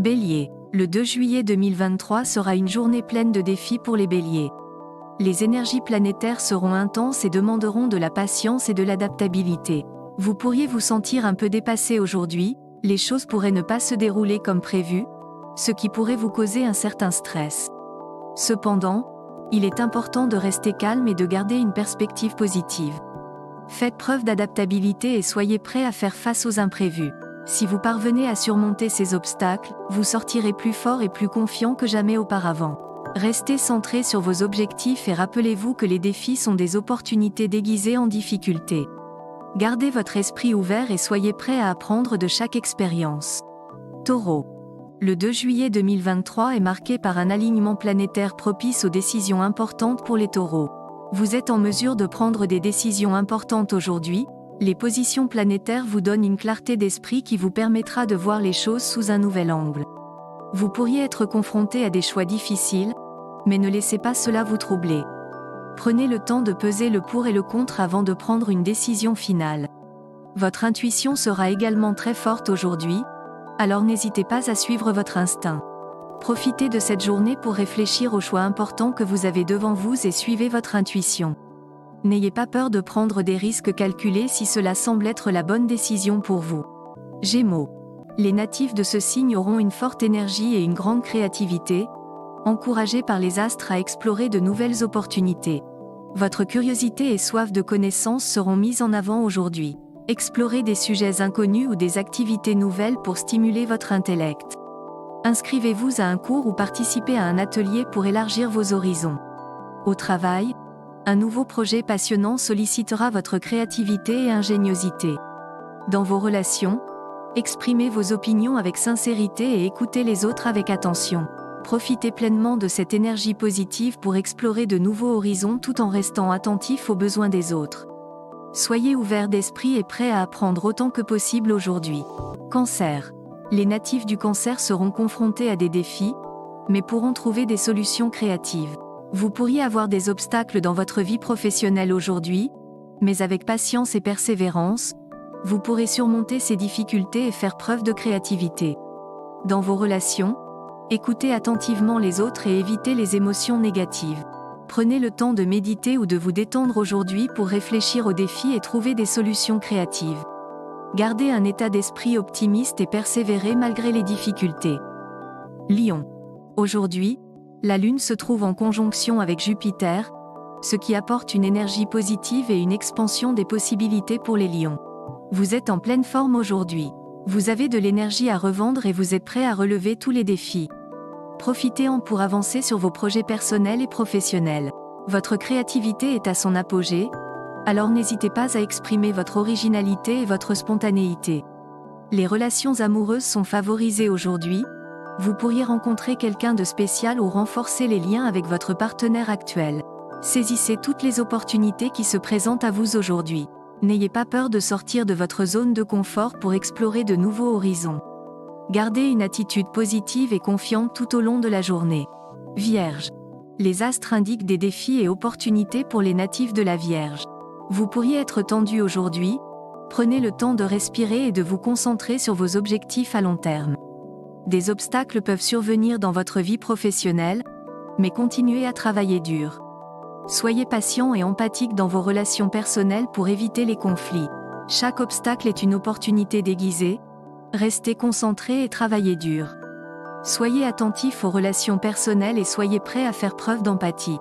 Bélier. Le 2 juillet 2023 sera une journée pleine de défis pour les béliers. Les énergies planétaires seront intenses et demanderont de la patience et de l'adaptabilité. Vous pourriez vous sentir un peu dépassé aujourd'hui, les choses pourraient ne pas se dérouler comme prévu, ce qui pourrait vous causer un certain stress. Cependant, il est important de rester calme et de garder une perspective positive. Faites preuve d'adaptabilité et soyez prêts à faire face aux imprévus. Si vous parvenez à surmonter ces obstacles, vous sortirez plus fort et plus confiant que jamais auparavant. Restez centré sur vos objectifs et rappelez-vous que les défis sont des opportunités déguisées en difficultés. Gardez votre esprit ouvert et soyez prêt à apprendre de chaque expérience. Taureau. Le 2 juillet 2023 est marqué par un alignement planétaire propice aux décisions importantes pour les taureaux. Vous êtes en mesure de prendre des décisions importantes aujourd'hui. Les positions planétaires vous donnent une clarté d'esprit qui vous permettra de voir les choses sous un nouvel angle. Vous pourriez être confronté à des choix difficiles, mais ne laissez pas cela vous troubler. Prenez le temps de peser le pour et le contre avant de prendre une décision finale. Votre intuition sera également très forte aujourd'hui, alors n'hésitez pas à suivre votre instinct. Profitez de cette journée pour réfléchir aux choix importants que vous avez devant vous et suivez votre intuition. N'ayez pas peur de prendre des risques calculés si cela semble être la bonne décision pour vous. Gémeaux. Les natifs de ce signe auront une forte énergie et une grande créativité, encouragés par les astres à explorer de nouvelles opportunités. Votre curiosité et soif de connaissance seront mises en avant aujourd'hui. Explorez des sujets inconnus ou des activités nouvelles pour stimuler votre intellect. Inscrivez-vous à un cours ou participez à un atelier pour élargir vos horizons. Au travail, un nouveau projet passionnant sollicitera votre créativité et ingéniosité. Dans vos relations, exprimez vos opinions avec sincérité et écoutez les autres avec attention. Profitez pleinement de cette énergie positive pour explorer de nouveaux horizons tout en restant attentif aux besoins des autres. Soyez ouvert d'esprit et prêt à apprendre autant que possible aujourd'hui. Cancer. Les natifs du Cancer seront confrontés à des défis, mais pourront trouver des solutions créatives. Vous pourriez avoir des obstacles dans votre vie professionnelle aujourd'hui, mais avec patience et persévérance, vous pourrez surmonter ces difficultés et faire preuve de créativité. Dans vos relations, écoutez attentivement les autres et évitez les émotions négatives. Prenez le temps de méditer ou de vous détendre aujourd'hui pour réfléchir aux défis et trouver des solutions créatives. Gardez un état d'esprit optimiste et persévérez malgré les difficultés. Lion. Aujourd'hui, la Lune se trouve en conjonction avec Jupiter, ce qui apporte une énergie positive et une expansion des possibilités pour les lions. Vous êtes en pleine forme aujourd'hui. Vous avez de l'énergie à revendre et vous êtes prêt à relever tous les défis. Profitez-en pour avancer sur vos projets personnels et professionnels. Votre créativité est à son apogée, alors n'hésitez pas à exprimer votre originalité et votre spontanéité. Les relations amoureuses sont favorisées aujourd'hui. Vous pourriez rencontrer quelqu'un de spécial ou renforcer les liens avec votre partenaire actuel. Saisissez toutes les opportunités qui se présentent à vous aujourd'hui. N'ayez pas peur de sortir de votre zone de confort pour explorer de nouveaux horizons. Gardez une attitude positive et confiante tout au long de la journée. Vierge. Les astres indiquent des défis et opportunités pour les natifs de la Vierge. Vous pourriez être tendu aujourd'hui. Prenez le temps de respirer et de vous concentrer sur vos objectifs à long terme. Des obstacles peuvent survenir dans votre vie professionnelle, mais continuez à travailler dur. Soyez patient et empathique dans vos relations personnelles pour éviter les conflits. Chaque obstacle est une opportunité déguisée. Restez concentré et travaillez dur. Soyez attentif aux relations personnelles et soyez prêt à faire preuve d'empathie.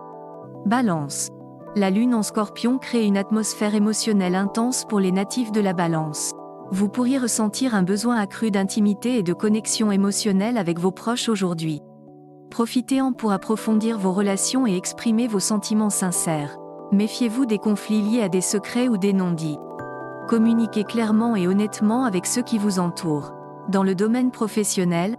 Balance. La Lune en Scorpion crée une atmosphère émotionnelle intense pour les natifs de la Balance. Vous pourriez ressentir un besoin accru d'intimité et de connexion émotionnelle avec vos proches aujourd'hui. Profitez-en pour approfondir vos relations et exprimer vos sentiments sincères. Méfiez-vous des conflits liés à des secrets ou des non-dits. Communiquez clairement et honnêtement avec ceux qui vous entourent. Dans le domaine professionnel,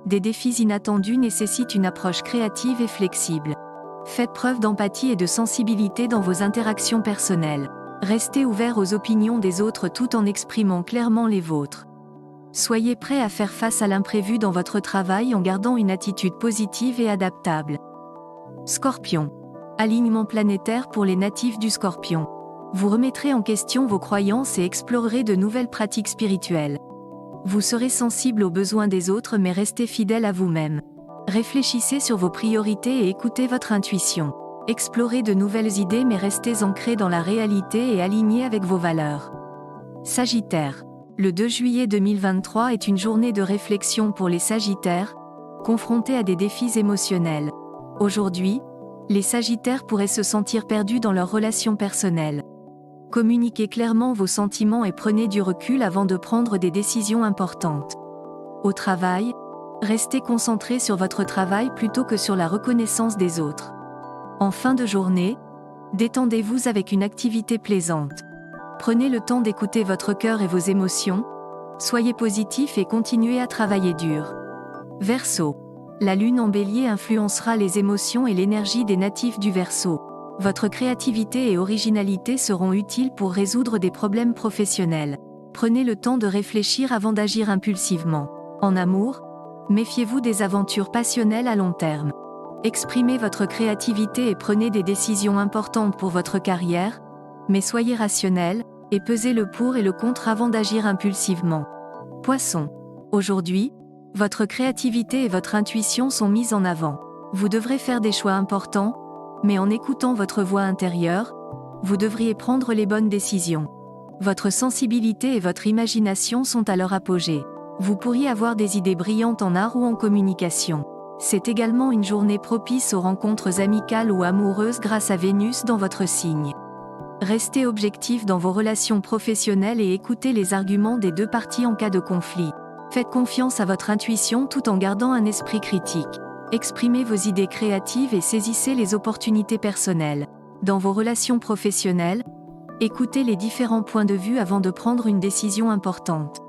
des défis inattendus nécessitent une approche créative et flexible. Faites preuve d'empathie et de sensibilité dans vos interactions personnelles. Restez ouvert aux opinions des autres tout en exprimant clairement les vôtres. Soyez prêt à faire face à l'imprévu dans votre travail en gardant une attitude positive et adaptable. Scorpion. Alignement planétaire pour les natifs du Scorpion. Vous remettrez en question vos croyances et explorerez de nouvelles pratiques spirituelles. Vous serez sensible aux besoins des autres mais restez fidèle à vous-même. Réfléchissez sur vos priorités et écoutez votre intuition. Explorez de nouvelles idées mais restez ancré dans la réalité et aligné avec vos valeurs. Sagittaire. Le 2 juillet 2023 est une journée de réflexion pour les Sagittaires, confrontés à des défis émotionnels. Aujourd'hui, les Sagittaires pourraient se sentir perdus dans leurs relations personnelles. Communiquez clairement vos sentiments et prenez du recul avant de prendre des décisions importantes. Au travail, restez concentré sur votre travail plutôt que sur la reconnaissance des autres. En fin de journée, détendez-vous avec une activité plaisante. Prenez le temps d'écouter votre cœur et vos émotions, soyez positif et continuez à travailler dur. Verseau. La lune en Bélier influencera les émotions et l'énergie des natifs du Verseau. Votre créativité et originalité seront utiles pour résoudre des problèmes professionnels. Prenez le temps de réfléchir avant d'agir impulsivement. En amour, méfiez-vous des aventures passionnelles à long terme. Exprimez votre créativité et prenez des décisions importantes pour votre carrière, mais soyez rationnel, et pesez le pour et le contre avant d'agir impulsivement. Poisson. Aujourd'hui, votre créativité et votre intuition sont mises en avant. Vous devrez faire des choix importants, mais en écoutant votre voix intérieure, vous devriez prendre les bonnes décisions. Votre sensibilité et votre imagination sont à leur apogée. Vous pourriez avoir des idées brillantes en art ou en communication. C'est également une journée propice aux rencontres amicales ou amoureuses grâce à Vénus dans votre signe. Restez objectif dans vos relations professionnelles et écoutez les arguments des deux parties en cas de conflit. Faites confiance à votre intuition tout en gardant un esprit critique. Exprimez vos idées créatives et saisissez les opportunités personnelles. Dans vos relations professionnelles, écoutez les différents points de vue avant de prendre une décision importante.